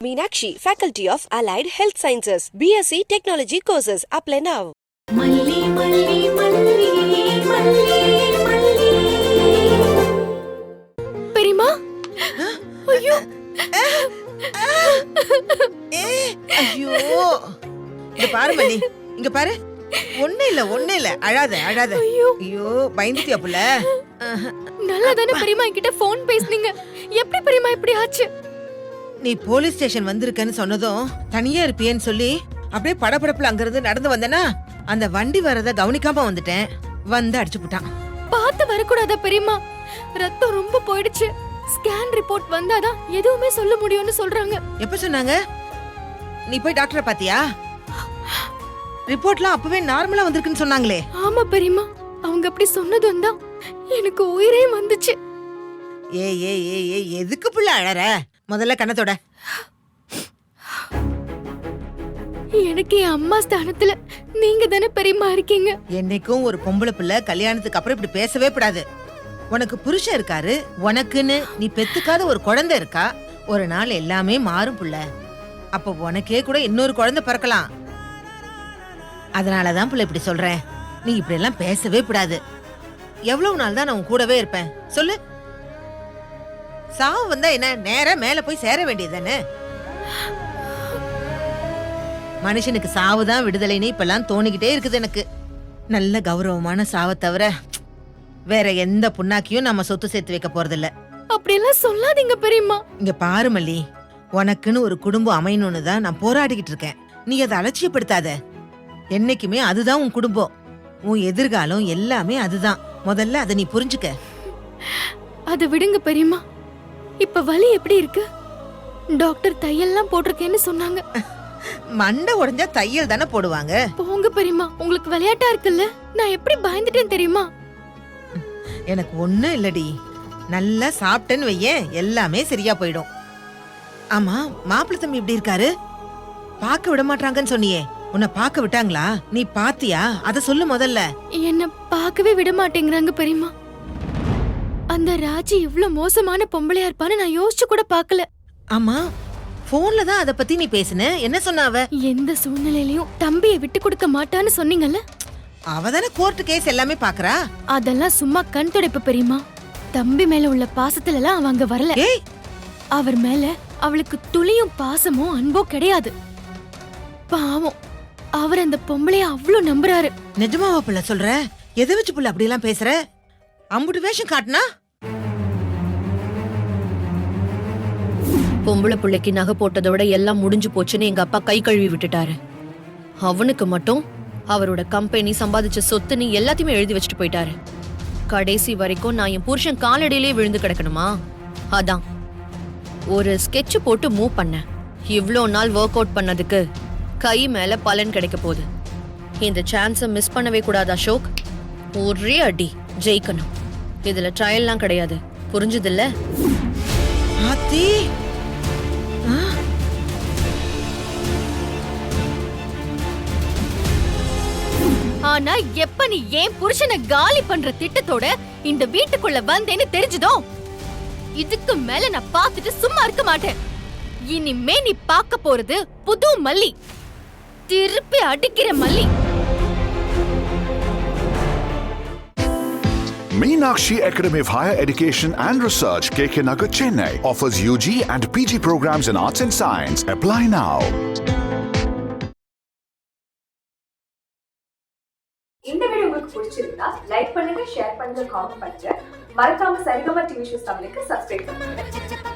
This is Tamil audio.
Meenakshi, Faculty of Allied Health Sciences, BSc Technology courses. Apply now. Malli, malli, malli, malli, malli. பெரியம்மா, ஐயோ, ஐயோ, இங்க பாரு மல்லி, இங்க பாரு. ஒண்ணு இல்ல, அழாத. ஐயோ, பயந்துட்டியா புள்ள? நல்லா தானே பெரியம்மா கிட்ட போன் பேசுனீங்க. எப்படி பெரியம்மா இப்படி ஆச்சு? நீ போலீஸ் ஸ்டேஷன் வந்திருக்கன்னு சொன்னதும் தனியா இருப்பியேன்னு சொல்லி அப்படியே படபடப்புல அங்கிருந்து நடந்து வந்தேனா, அந்த வண்டி வரத கவனிக்காம வந்துட்டேன். வந்து அடிச்சு போட்டான். பார்த்து வரக்கூடாதா பெரியம்மா? ரத்தம் ரொம்ப போயிடுச்சு. ஸ்கேன் ரிப்போர்ட் வந்தாதான் எதுவுமே சொல்ல முடியும்னு சொல்றாங்க. எப்ப சொன்னாங்க? நீ போய் டாக்டரை பாத்தியா? ரிப்போர்ட்லாம் அப்பவே நார்மலா வந்திருக்குன்னு சொன்னாங்களே. ஆமா பெரியம்மா, அவங்க அப்படி சொன்னதும் தான் எனக்கு உயிரே வந்துச்சு. ஏய் எதுக்கு புள்ள அழற? முதல்ல கண்ணத்தோட. எனக்கு என் அம்மா ஸ்தானத்துல நீங்க தானே பெரியம்மா இருக்கீங்க. என்னைக்கும் ஒரு பொம்பளை பிள்ளை கல்யாணத்துக்கு அப்புறம் இப்படி பேசவே கூடாது. உனக்கு புருஷன் இருக்காரு, உனக்குன்னு நீ பெத்துக்காத ஒரு குழந்தை இருக்கா. ஒரு நாள் எல்லாமே மாறும் புள்ள. அப்ப உனக்கே கூட இன்னொரு குழந்தை பிறக்கலாம். அதனாலதான் புள்ள இப்படி சொல்றேன். நீ இப்படி எல்லாம் பேசவே கூடாது. எவ்வளவு நாள் தான் நான் உன் கூடவே இருப்பேன் சொல்லு? சாவு வந்தா என்ன, நேரா மேல போய் சேர வேண்டியதானே? மனுஷனுக்கு சாவுதான் விடுதலைன்னு இப்பெல்லாம் தோணிக்கிட்டே இருக்குது எனக்கு. நல்ல கௌரவமான சாவை தவிர வேற எந்த புண்ணாக்கியும் நம்ம சொத்து சேர்த்து வைக்க போறதில்ல. அப்படியெல்லாம் சொல்லாதீங்க பெரியம்மா. இங்க பாரு மல்லி, உனக்குன்னு ஒரு குடும்பம் அமையணும்னு தான் நான் போராடிக்கிட்டு இருக்கேன். நீ அதை அலட்சியப்படுத்தாத. என்னைக்குமே அதுதான் உன் குடும்பம். உன் எதிர்காலம் எல்லாமே அதுதான். முதல்ல அதை நீ புரிஞ்சுக்க. அதை விடுங்க பெரியம்மா. இப்ப வலி எப்படி இருக்கு? டாக்டர் தையல்லாம் போட்டிருக்கேன்னு சொன்னாங்க. மண்டை உடைஞ்சா தையல் தானே போடுவாங்க. போங்க பெரியம்மா, உங்களுக்கு விளையாட்டா இருக்குல்ல. நான் எப்படி பயந்துட்டேன் தெரியுமா? எனக்கு ஒண்ணும் இல்லடி. நல்லா சாப்பிட்டேன்னு வையேன், எல்லாமே சரியா போயிடும். ஆமா, மாப்பிள்ளை தம்பி எப்படி இருக்காரு? பாக்க விட மாட்டாங்கன்னு சொன்னியே, உன்னை பாக்க விட்டாங்களா? நீ பாத்தியா? அத சொல்லு முதல்ல. என்ன பாக்கவே விட மாட்டேங்கிறாங்க பெரியம்மா. அந்த ராஜி இவ்ளோ மோசமான பொம்பளையா இருப்பான்னு நான் யோசிச்சு கூட பாக்கல. ஆமா, போன்ல தான் அத பத்தி நீ பேசுன. என்ன சொன்னாவ? எந்த சூழ்நிலையிலயும் தம்பியை விட்டு கொடுக்க மாட்டான்னு சொன்னீங்கல்ல. அவதானே கோர்ட் கேஸ் எல்லாமே பாக்குறா. அதெல்லாம் சும்மா கண் துடைப்பு பெரியம்மா. தம்பி மேல உள்ள பாசத்துல எல்லாம் அவ அங்க வரல. அவர் மேல அவளுக்கு துளியும் பாசமோ அன்போ கிடையாது. பாவம், அவர் அந்த பொம்பளைய அவ்ளோ நம்புறாரு. நிஜமாவா புள்ள சொல்ற? எதை வச்சு புள்ள அப்படி எல்லாம் பேசுற? அம்புட்டு வேஷம் காட்டுனா? பொம்பளை பிள்ளைக்கு நகை போட்டதை விட எல்லாம் முடிஞ்சு போச்சுன்னு எங்க அப்பா கை கழுவி விட்டுட்டாரு. அவனுக்கு மட்டும் அவரோட கம்பெனி சம்பாதிச்ச சொத்துன்னு எல்லாத்தையுமே எழுதி வச்சுட்டு போயிட்டாரு. கடைசி வரைக்கும் நான் என் புருஷன் காலடியிலே விழுந்து கிடக்கணுமா? அதான் ஒரு ஸ்கெட்ச் போட்டு மூவ் பண்ணேன். இவ்ளோ நாள் ஒர்க் அவுட் பண்ணதுக்கு கை மேல பலன் கிடைக்க போகுது. இந்த சான்ஸை மிஸ் பண்ணவே கூடாது அசோக். ஒரே அடி ஜெயிக்கணும். இதுல ட்ரையல்லாம் கிடையாது, புரிஞ்சதில்ல? ஆனா எப்ப நீ ஏன் புருஷனை காலி பண்ற திட்டத்தோட இந்த வீட்டுக்குள்ள வந்தேன்னு தெரிஞ்சதோ, இதுக்கு மேல நான் பார்த்துட்டு சும்மா இருக்க மாட்டேன். இனிமே நீ பார்க்க போறது புது மல்லி, திருப்பி அடிக்கிற மல்லி. Meenakshi Academy of Higher Education and Research, KK Nagar, Chennai offers UG and PG programs in Arts and Science. Apply now. இந்த வீடியோ உங்களுக்கு பிடிச்சிருந்தா லைக் பண்ணுங்க, ஷேர் பண்ணுங்க, காமெண்ட் பண்ணுங்க. மறக்காம சரிகமா டிவி ஷோஸ் தமிழுக்கு சப்ஸ்கிரைப் பண்ணுங்க.